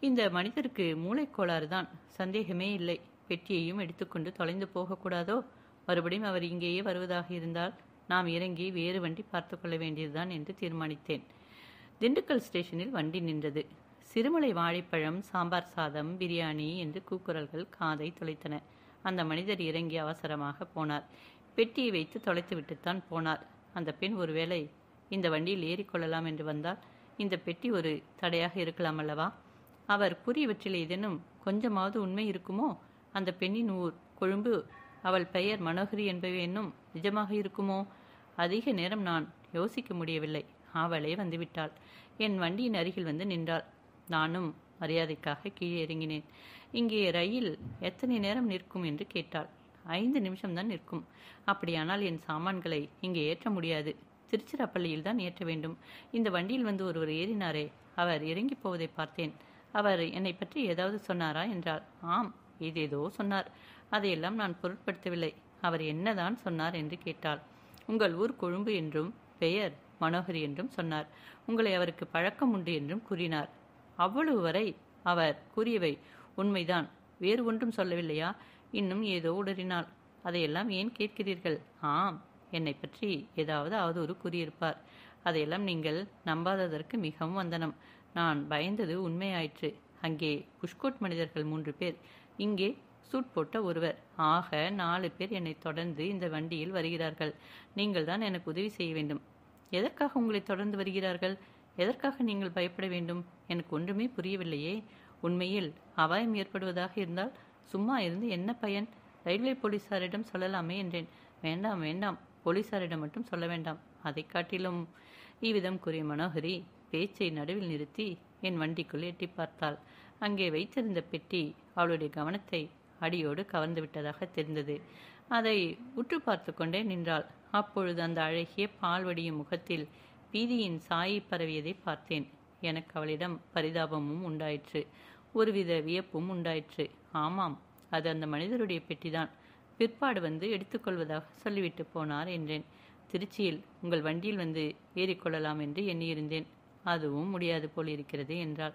இந்த மனிதருக்கு மூளைக்கோளாறு தான், சந்தேகமே இல்லை. பெட்டியையும் எடுத்துக்கொண்டு தொலைந்து போகக்கூடாதோ? மறுபடியும் அவர் இங்கேயே வருவதாக இருந்தால் நாம் இறங்கி வேறு வண்டி பார்த்து கொள்ள வேண்டியதுதான் என்று தீர்மானித்தேன். திண்டுக்கல் ஸ்டேஷனில் வண்டி நின்றது. சிறுமலை வாழைப்பழம், சாம்பார் சாதம், பிரியாணி என்று கூக்குரல்கள் காதை தொலைத்தன. அந்த மனிதர் இறங்கி அவசரமாக போனார். பெட்டியை வைத்து தொலைத்து விட்டுத்தான் போனார். அந்த பெண் ஒருவேளை இந்த வண்டியில் ஏறிக்கொள்ளலாம் என்று வந்தால் இந்த பெட்டி ஒரு தடையாக இருக்கலாம் அல்லவா? அவர் கூறியவற்றில் ஏதேனும் கொஞ்சமாவது உண்மை இருக்குமோ? அந்த பெண்ணின் ஊர் கொழும்பு, அவள் பெயர் மனோகரி என்பவை என்னும் நிஜமாக இருக்குமோ? அதிக நேரம் நான் யோசிக்க முடியவில்லை. அவளே வந்துவிட்டாள். என் வண்டியின் அருகில் வந்து நின்றாள். நானும் மரியாதைக்காக கீழே இறங்கினேன். இங்கே ரயில் எத்தனை நேரம் நிற்கும் என்று கேட்டாள். 5 நிமிஷம்தான் நிற்கும். அப்படியானால் என் சாமான்களை இங்கே ஏற்ற முடியாது. திருச்சிராப்பள்ளியில் தான் ஏற்ற வேண்டும். இந்த வண்டியில் வந்து ஒருவர் ஏறினாரே, அவர் இறங்கி போவதை பார்த்தேன். அவர் என்னை பற்றி ஏதாவது சொன்னாரா என்றாள். ஆம், ஏதேதோ சொன்னார். அதையெல்லாம் நான் பொருட்படுத்தவில்லை. அவர் என்னதான் சொன்னார் என்று கேட்டாள். உங்கள் ஊர் கொழும்பு என்றும் பெயர் மனோகரி என்றும் சொன்னார். உங்களை அவருக்கு பழக்கம் உண்டு என்றும் கூறினார். அவ்வளவு வரை அவர் கூறியவை உண்மைதான். வேறு ஒன்றும் சொல்லவில்லையா? இன்னும் ஏதோ உளறினாள். அதையெல்லாம் ஏன் கேட்கிறீர்கள்? ஆம், என்னை பற்றி ஏதாவது அவதூறு கூறியிருப்பார். அதையெல்லாம் நீங்கள் நம்பாததற்கு மிகவும் வந்தனம். நான் பயந்தது உண்மையாயிற்று. அங்கே புஷ்கோட் மனிதர்கள் 3 பேர், இங்கே சூட் போட்ட ஒருவர். ஆக 4 பேர் என்னை தொடர்ந்து இந்த வண்டியில் வருகிறார்கள். நீங்கள் தான் எனக்கு உதவி செய்ய வேண்டும். எதற்காக உங்களை தொடர்ந்து வருகிறார்கள்? எதற்காக நீங்கள் பயப்பட வேண்டும்? எனக்கு ஒன்றுமே புரியவில்லையே. உண்மையில் அபாயம் ஏற்படுவதாக இருந்தால் சும்மா இருந்து என்ன பயன்? ரயில்வே போலீசாரிடம் சொல்லலாமே என்றேன். வேண்டாம் வேண்டாம், போலீசாரிடம் மட்டும் சொல்ல வேண்டாம். அதை காட்டிலும் இவ்விதம் கூறிய மனோகரி பேச்சை நடுவில் நிறுத்தி என் வண்டிக்குள் எட்டி பார்த்தாள். அங்கே வைத்திருந்த பெட்டி அவளுடைய கவனத்தை அடியோடு கவர்ந்து விட்டதாக தெரிந்தது. அதை உற்று பார்த்து கொண்டே நின்றாள். அப்பொழுது அந்த அழகிய பால் வடியும் முகத்தில் பீதியின் சாயை பரவியதை பார்த்தேன். எனக்கு அவளிடம் பரிதாபமும் உண்டாயிற்று. ஒருவித வியப்பும் உண்டாயிற்று. ஆமாம், அது அந்த மனிதருடைய பெட்டிதான். பிற்பாடு வந்து எடுத்துக்கொள்வதாக சொல்லிவிட்டு போனார் என்றேன். திருச்சியில் உங்கள் வண்டியில் வந்து ஏறிக்கொள்ளலாம் என்று எண்ணியிருந்தேன். அதுவும் முடியாது போலிருக்கிறது என்றாள்.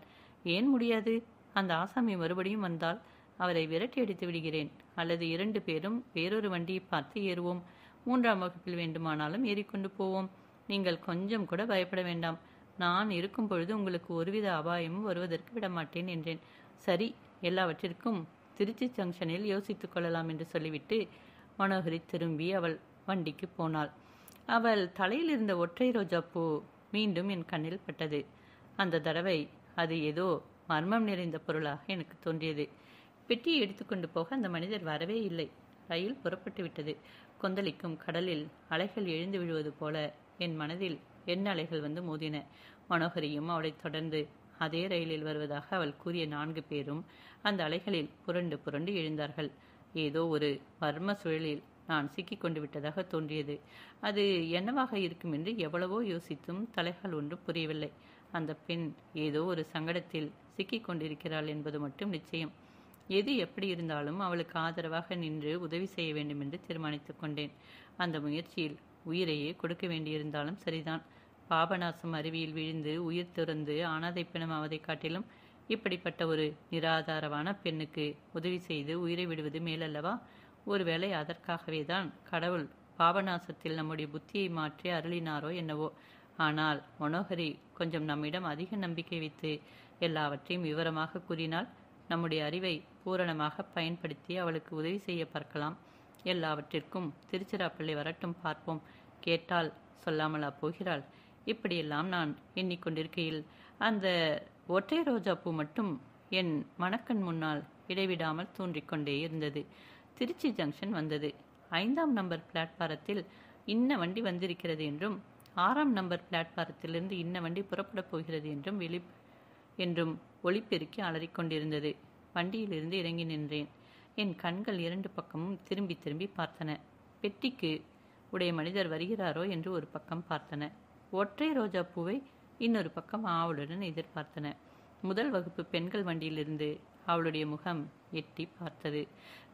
ஏன் முடியாது? அந்த ஆசாமி மறுபடியும் வந்தால் அவரை விரட்டி அடித்து விடுகிறேன். அல்லது 2 பேரும் வேறொரு வண்டியை பார்த்து ஏறுவோம். 3ஆம் வகுப்பில் வேண்டுமானாலும் ஏறிக்கொண்டு போவோம். நீங்கள் கொஞ்சம் கூட பயப்பட வேண்டாம். நான் இருக்கும் பொழுது உங்களுக்கு ஒருவித அபாயமும் வருவதற்கு விடமாட்டேன் என்றேன். சரி, எல்லாவற்றிற்கும் திருச்சி ஜங்ஷனில் யோசித்துக் கொள்ளலாம் என்று சொல்லிவிட்டு மனோகரி திரும்பி அவள் வண்டிக்கு போனாள். அவள் தலையில் இருந்த ஒற்றை ரோஜா பூ மீண்டும் என் கண்ணில் பட்டது. அந்த தடவை அது ஏதோ மர்மம் நிறைந்த பொருளாக எனக்கு தோன்றியது. பெட்டியை எடுத்துக்கொண்டு போக அந்த மனிதர் வரவே இல்லை. ரயில் புறப்பட்டு விட்டது. கொந்தளிக்கும் கடலில் அலைகள் எழுந்து விழுவது போல என் மனதில் எண்ண அலைகள் வந்து மோதின. மனோகரியும் அவளை தொடர்ந்து அதே ரயிலில் வருவதாக அவள் கூறிய 4 பேரும் அந்த அலைகளில் புரண்டு புரண்டு எழுந்தார்கள். ஏதோ ஒரு மர்ம சுழலில் நான் சிக்கிக் கொண்டு விட்டதாக தோன்றியது. அது என்னவாக இருக்கும் என்று எவ்வளவோ யோசித்தும் தலைகள் ஒன்றும் புரியவில்லை. அந்த பெண் ஏதோ ஒரு சங்கடத்தில் சிக்கிக் கொண்டிருக்கிறாள் என்பது மட்டும் நிச்சயம். எது எப்படி இருந்தாலும் அவளுக்கு ஆதரவாக நின்று உதவி செய்ய வேண்டும் என்று தீர்மானித்துக் கொண்டேன். அந்த முயற்சியில் உயிரையே கொடுக்க வேண்டியிருந்தாலும் சரிதான். பாபநாசம் அருவியில் விழுந்து உயிர் துறந்து அனாதை பிணம் ஆவதை காட்டிலும் இப்படிப்பட்ட ஒரு நிராதாரமான பெண்ணுக்கு உதவி செய்து உயிரை விடுவது மேலல்லவா? ஒருவேளை அதற்காகவே தான் கடவுள் பாபநாசத்தில் நம்முடைய புத்தியை மாற்றி அருளினாரோ என்னவோ. ஆனால் மனோகரி கொஞ்சம் நம்மிடம் அதிக நம்பிக்கை வைத்து எல்லாவற்றையும் விவரமாக கூறினால் நம்முடைய அறிவை பூரணமாக பயன்படுத்தி அவளுக்கு உதவி செய்ய பார்க்கலாம். எல்லாவற்றிற்கும் திருச்சிராப்பள்ளி வரட்டும், பார்ப்போம். கேட்டால் சொல்லாமலா போகிறாள்? இப்படியெல்லாம் நான் எண்ணிக்கொண்டிருக்கையில் அந்த ஒற்றை ரோஜா பூ மட்டும் என் மனக்கண் முன்னால் இடைவிடாமல் தோன்றிக்கொண்டே இருந்தது. திருச்சி ஜங்ஷன் வந்தது. 5ஆம் நம்பர் பிளாட்பாரத்தில் இன்ன வண்டி வந்திருக்கிறது என்றும் 6ஆம் நம்பர் பிளாட்பாரத்திலிருந்து இன்ன வண்டி புறப்படப் போகிறது என்றும் ஒளிபெருக்கி அலறிக்கொண்டிருந்தது. வண்டியிலிருந்து இறங்கி நின்றேன். என் கண்கள் 2 பக்கமும் திரும்பி திரும்பி பார்த்தன. பெட்டிக்கு உடைய மனிதர் வருகிறாரோ என்று ஒரு பக்கம் பார்த்தன. ஒற்றை ரோஜா பூவை இன்னொரு பக்கம் ஆவலுடன் எதிர்பார்த்தன. முதல் வகுப்பு பெண்கள் வண்டியிலிருந்து அவளுடைய முகம் எட்டி பார்த்தது.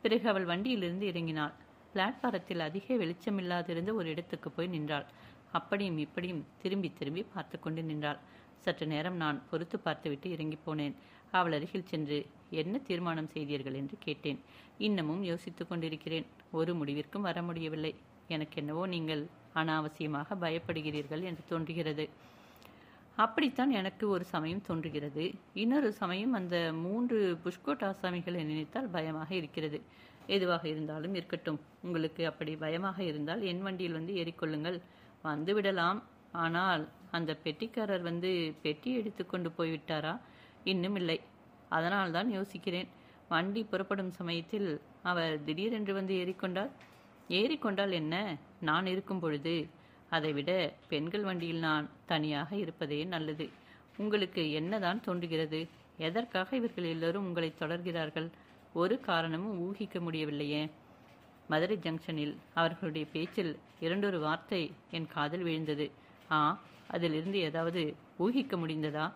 பிறகு அவள் வண்டியிலிருந்து இறங்கினாள். பிளாட்பாரத்தில் அதிக வெளிச்சமில்லாதிருந்த ஒரு இடத்துக்கு போய் நின்றாள். அப்படியும் இப்படியும் திரும்பி திரும்பி பார்த்து கொண்டு நின்றாள். சற்று நேரம் நான் பொறுத்து பார்த்துவிட்டு இறங்கி போனேன். அவள் அருகில் சென்று என்ன தீர்மானம் செய்தீர்கள் என்று கேட்டேன். இன்னமும் யோசித்துக் கொண்டிருக்கிறேன். ஒரு முடிவிற்கும் வர முடியவில்லை. எனக்கு என்னவோ நீங்கள் அனாவசியமாக பயப்படுகிறீர்கள் என்று தோன்றுகிறது. அப்படித்தான் எனக்கு ஒரு சமயம் தோன்றுகிறது. இன்னொரு சமயம் அந்த 3 புஷ்கோட் ஆசாமிகளை நினைத்தால் பயமாக இருக்கிறது. எதுவாக இருந்தாலும் இருக்கட்டும். உங்களுக்கு அப்படி பயமாக இருந்தால் என் வண்டியில் வந்து ஏறிக்கொள்ளுங்கள். வந்து விடலாம். ஆனால் அந்த பெட்டிக்காரர் வந்து பெட்டி எடுத்து கொண்டு போய்விட்டாரா? இன்னும் இல்லை. அதனால்தான் யோசிக்கிறேன். வண்டி புறப்படும் சமயத்தில் அவர் திடீரென்று வந்து ஏறிக்கொண்டால் என்ன? நான் இருக்கும் பொழுது. அதைவிட பெண்கள் வண்டியில் நான் தனியாக இருப்பதே நல்லது. உங்களுக்கு என்னதான் தோன்றுகிறது? எதற்காக இவர்கள் எல்லோரும் உங்களை தொடர்கிறார்கள்? ஒரு காரணமும் ஊகிக்க முடியவில்லையே. மதுரை ஜங்ஷனில் அவர்களுடைய பேச்சில் 2 வார்த்தை என் காதில் விழுந்தது. அதிலிருந்து ஏதாவது ஊகிக்க முடிந்ததா?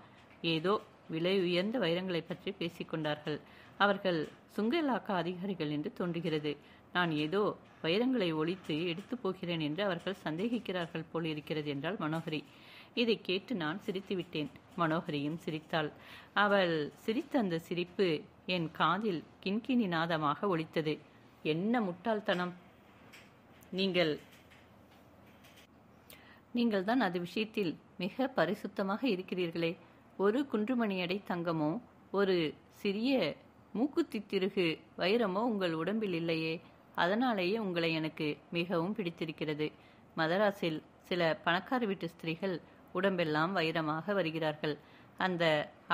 ஏதோ விலை உயர்ந்த வைரங்களை பற்றி பேசிக்கொண்டார்கள். அவர்கள் சுங்க இலாக்கா அதிகாரிகள் என்று தோன்றுகிறது. நான் ஏதோ வைரங்களை ஒழித்து எடுத்து போகிறேன் என்று அவர்கள் சந்தேகிக்கிறார்கள் போல் இருக்கிறது என்றாள் மனோகரி. இதை கேட்டு நான் சிரித்து விட்டேன். மனோகரியும் சிரித்தாள். அவள் சிரித்த அந்த சிரிப்பு என் காதில் கிண்கிணி நாதமாக ஒலித்தது. என்ன முட்டாள்தனம்! நீங்கள் தான் அது விஷயத்தில் மிக பரிசுத்தமாக இருக்கிறீர்களே. ஒரு குன்றுமணியடை தங்கமோ ஒரு சிறிய மூக்குத்தி திருகு வைரமோ உங்கள் உடம்பில் இல்லையே. அதனாலேயே உங்களை எனக்கு மிகவும் பிடித்திருக்கிறது. மதராஸில் சில பணக்கார வீட்டு ஸ்திரீகள் உடம்பெல்லாம் வைரமாக வருகிறார்கள். அந்த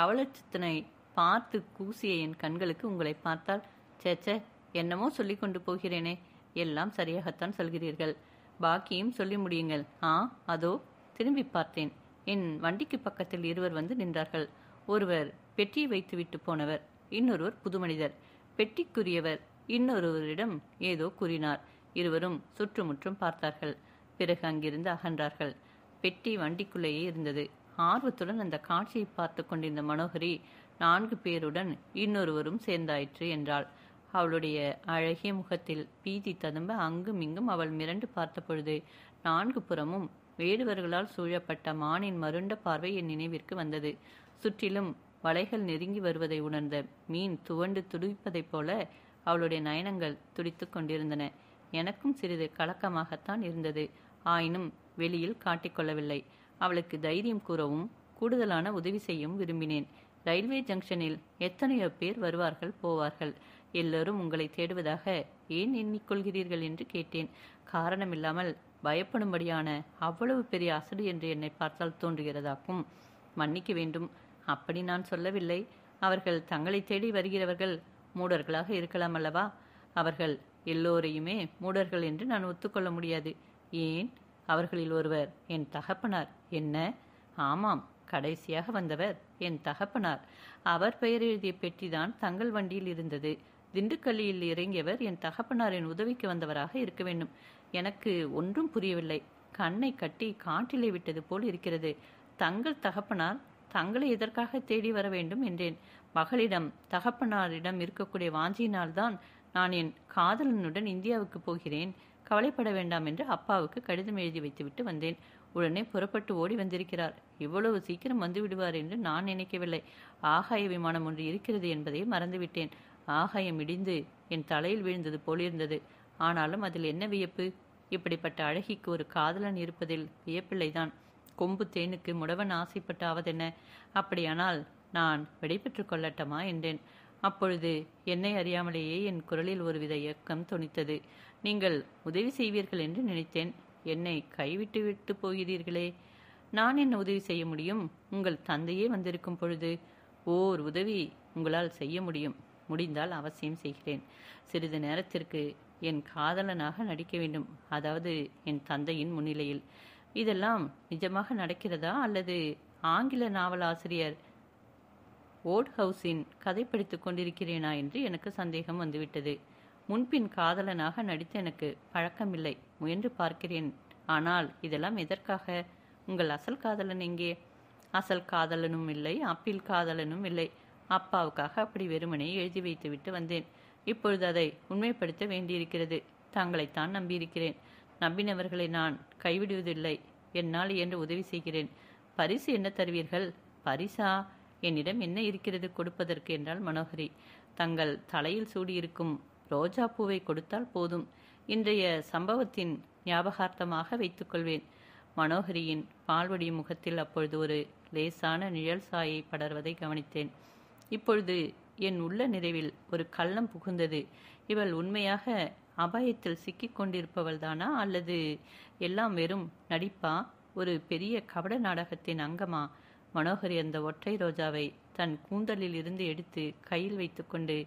அவலட்சத்தினை பார்த்து கூசிய என் கண்களுக்கு உங்களை பார்த்தால் சேச்சே, என்னமோ சொல்லி கொண்டு போகிறேனே. எல்லாம் சரியாகத்தான் சொல்கிறீர்கள். பாக்கியும் சொல்லி முடியுங்கள். அதோ. திரும்பி பார்த்தேன். என் வண்டிக்கு பக்கத்தில் 2 வந்து நின்றார்கள். ஒருவர் பெட்டியை வைத்து விட்டு போனவர், இன்னொருவர் புது மனிதர். பெட்டிக்குரியவர் இன்னொருவரிடம் ஏதோ கூறினார். இருவரும் சுற்றுமுற்றும் பார்த்தார்கள். பிறகு அங்கிருந்து அகன்றார்கள். பெட்டி வண்டிக்குள்ளேயே இருந்தது. ஆர்வத்துடன் அந்த காட்சியை பார்த்து கொண்டிருந்த மனோகரி 4 பேருடன் இன்னொருவரும் சேர்ந்தாயிற்று என்றாள். அவளுடைய அழகிய முகத்தில் பீதி ததும்ப அங்கும் இங்கும் அவள் மிரண்டு பார்த்த பொழுது 4 புறமும் வேடுவர்களால் சூழப்பட்ட மானின் மருண்ட பார்வை என் நினைவிற்கு வந்தது. சுற்றிலும் வலைகள் நெருங்கி வருவதை உணர்ந்த மீன் துவண்டு துடிப்பதைப் போல அவளுடைய நயனங்கள் துடித்து கொண்டிருந்தன. எனக்கும் சிறிது கலக்கமாகத்தான் இருந்தது. ஆயினும் வெளியில் காட்டிக்கொள்ளவில்லை. அவளுக்கு தைரியம் கூறவும் கூடுதலான உதவி செய்யவும் விரும்பினேன். ரயில்வே ஜங்ஷனில் எத்தனையோ பேர் வருவார்கள் போவார்கள். எல்லோரும் உங்களை தேடுவதாக ஏன் எண்ணிக்கொள்கிறீர்கள் என்று கேட்டேன். காரணமில்லாமல் பயப்படும்படியான அவ்வளவு பெரிய அசடு என்று என்னை பார்த்தால் தோன்றுகிறதாக்கும். மன்னிக்க வேண்டும், அப்படி நான் சொல்லவில்லை. அவர்கள் தங்களை தேடி வருகிறவர்கள் மூடர்களாக இருக்கலாம் அல்லவா? அவர்கள் எல்லோரையுமே மூடர்கள் என்று நான் ஒத்துக்கொள்ள முடியாது. ஏன், அவர்களில் ஒருவர் என் தகப்பனார். என்ன? ஆமாம், கடைசியாக வந்தவர் என் தகப்பனார். அவர் பெயர் எழுதிய பெட்டிதான் தங்கள் வண்டியில் இருந்தது. திண்டுக்கல்லியில் இறங்கியவர் என் தகப்பனாரின் உதவிக்கு வந்தவராக இருக்க வேண்டும். எனக்கு ஒன்றும் புரியவில்லை. கண்ணை கட்டி காட்டிலே விட்டது போல் இருக்கிறது. தங்கள் தகப்பனார் தங்களை எதற்காக தேடி வர வேண்டும் என்றேன். மகளிடம் தகப்பனாரிடம் இருக்கக்கூடிய வாஞ்சியினால்தான் நான் என் காதலனுடன் இந்தியாவுக்கு போகிறேன், கவலைப்பட வேண்டாம் என்று அப்பாவுக்கு கடிதம் எழுதி வைத்துவிட்டு வந்தேன். உடனே புறப்பட்டு ஓடி வந்திருக்கிறார். இவ்வளவு சீக்கிரம் வந்து விடுவார் என்று நான் நினைக்கவில்லை. ஆகாய விமானம் ஒன்று இருக்கிறது என்பதை மறந்துவிட்டேன். ஆகாயம் இடிந்து என் தலையில் விழுந்தது போலிருந்தது. ஆனாலும் அதில் என்ன வியப்பு? இப்படிப்பட்ட அழகிக்கு ஒரு காதலன் இருப்பதில் வியப்பில்லைதான். கொம்பு தேனுக்கு முடவன் ஆசைப்பட்டு ஆவதென்ன? அப்படியானால் நான் விடைபெற்று கொள்ளட்டமா என்றேன். அப்பொழுது என்னை அறியாமலேயே என் குரலில் ஒருவித இயக்கம் தொனித்தது. நீங்கள் உதவி செய்வீர்கள் என்று நினைத்தேன். என்னை கைவிட்டு விட்டு போகிறீர்களே. நான் என்ன உதவி செய்ய முடியும்? உங்கள் தந்தையே வந்திருக்கும் பொழுது ஓர் உதவி உங்களால் செய்ய முடியும். முடிந்தால் அவசியம் செய்கிறேன். சிறிது நேரத்திற்கு என் காதலனாக நடிக்க வேண்டும், அதாவது என் தந்தையின் முன்னிலையில். இதெல்லாம் நிஜமாக நடக்கிறதா அல்லது ஆங்கில நாவலாசிரியர் ஓட்ஹவுஸின் கதை படித்துக் கொண்டிருக்கிறேனா என்று எனக்கு சந்தேகம் வந்துவிட்டது. முன்பின் காதலனாக நடித்து எனக்கு பழக்கமில்லை. முயன்று பார்க்கிறேன். ஆனால் இதெல்லாம் எதற்காக? உங்கள் அசல் காதலன் எங்கே? அசல் காதலனும் இல்லை, அப்பீல் காதலனும் இல்லை. அப்பாவுக்காக அப்படி வெறுமனே எழுதி வைத்துவிட்டு வந்தேன். இப்பொழுது அதை உண்மைப்படுத்த வேண்டியிருக்கிறது. தங்களைத்தான் நம்பியிருக்கிறேன். நம்பினவர்களை நான் கைவிடுவதில்லை. என்னால் என்று உதவி செய்கிறேன். பரிசு என்ன தருவீர்கள்? பரிசா? என்னிடம் என்ன இருக்கிறது கொடுப்பதற்கு என்றால் மனோகரி. தங்கள் தலையில் சூடியிருக்கும் ரோஜா பூவை கொடுத்தால் போதும். இன்றைய சம்பவத்தின் ஞாபகார்த்தமாக வைத்துக்கொள்வேன். மனோகரியின் பால்வடியும் முகத்தில் அப்பொழுது ஒரு லேசான நிழல் சாயை படர்வதை கவனித்தேன். இப்பொழுது என் உள்ள நிறைவில் ஒரு கள்ளம் புகுந்தது. இவள் உண்மையாக அபாயத்தில் சிக்கிக் கொண்டிருப்பவள்தானா அல்லது எல்லாம் வெறும் நடிப்பா? ஒரு பெரிய கபட நாடகத்தின் அங்கமா? மனோகரி அந்த ஒற்றை ரோஜாவை தன் கூந்தலில் இருந்து எடுத்து கையில் வைத்துக்கொண்டு,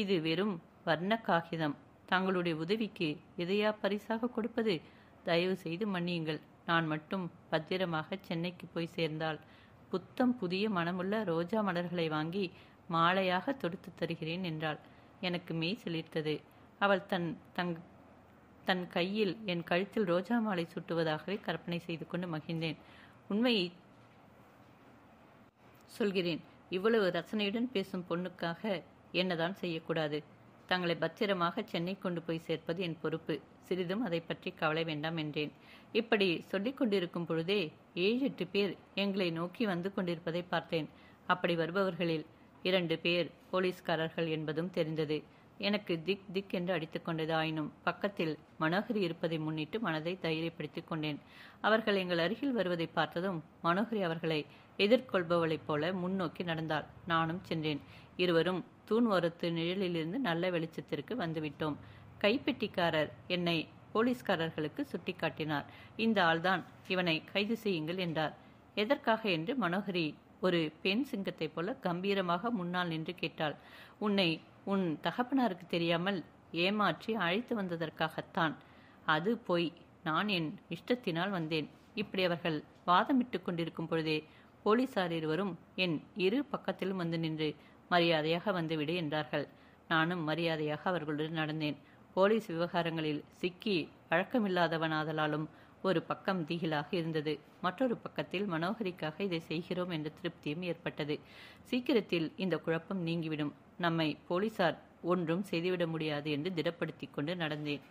இது வெறும் வர்ண காகிதம். தங்களுடைய உதவிக்கு எதையா பரிசாக கொடுப்பது? தயவு செய்து மன்னியுங்கள். நான் மட்டும் பத்திரமாக சென்னைக்கு போய் சேர்ந்தால் புத்தம் புதிய மனமுள்ள ரோஜா மலர்களை வாங்கி மாலையாக தொடுத்து தருகிறேன் என்றாள். எனக்கு மெய் சிலிர்த்தது. அவள் தன் கையில் என் கழுத்தில் ரோஜா மாலை சுட்டுவதாகவே கற்பனை செய்து கொண்டு மகிழ்ந்தேன். உண்மையை சொல்கிறேன். இவ்வளவு ரசனையுடன் பேசும் பொண்ணுக்காக என்னதான் செய்யக்கூடாது? தங்களை பத்திரமாக சென்னை கொண்டு போய் சேர்ப்பது என் பொறுப்பு. சிறிதும் அதை பற்றி கவலை வேண்டாம் என்றேன். இப்படி சொல்லிக் கொண்டிருக்கும் பொழுதே 7-8 பேர் எங்களை நோக்கி வந்து கொண்டிருப்பதை பார்த்தேன். அப்படி வருபவர்களில் 2 பேர் போலீஸ்காரர்கள் என்பதும் தெரிந்தது. எனக்கு திக் திக் என்று அடித்துக் கொண்டது. ஆயினும் பக்கத்தில் மனோகரி இருப்பதை முன்னிட்டு மனதை தைரியப்படுத்திக் கொண்டேன். அவர்கள் எங்கள் அருகில் வருவதை பார்த்ததும் மனோகரி அவர்களை எதிர்கொள்பவளைப் போல முன்னோக்கி நடந்தாள். நானும் சென்றேன். இருவரும் தூண் ஓரத்து நிழலிலிருந்து நல்ல வெளிச்சத்திற்கு வந்துவிட்டோம். கைப்பெட்டிக்காரர் என்னை போலீஸ்காரர்களுக்கு சுட்டிக்காட்டினார். இந்த ஆள்தான், இவனை கைது செய்யுங்கள் என்றார். எதற்காக என்று மனோகரி ஒரு பெண் சிங்கத்தைப் போல கம்பீரமாக முன்னால் நின்று கேட்டாள். உன்னை உன் தகப்பனாருக்கு தெரியாமல் ஏமாற்றி அழைத்து வந்ததற்காகத்தான். அது பொய். நான் என் இஷ்டத்தினால் வந்தேன். இப்படி அவர்கள் வாதமிட்டு கொண்டிருக்கும் பொழுதே போலீசார் இருவரும் என் இரு பக்கத்திலும் வந்து நின்று மரியாதையாக வந்துவிடு என்றார்கள். நானும் மரியாதையாக அவர்களுடன் நடந்தேன். போலீஸ் விவகாரங்களில் சிக்கி பழக்கமில்லாதவனாதலாலும் ஒரு பக்கம் திகிலாக இருந்தது. மற்றொரு பக்கத்தில் மனோகரிக்காக இதை செய்கிறோம் என்ற திருப்தியும் ஏற்பட்டது. சீக்கிரத்தில் இந்த குழப்பம் நீங்கிவிடும். நம்மை போலீசார் ஒன்றும் செய்துவிட முடியாது என்று திடப்படுத்திக் கொண்டு நடந்தேன்.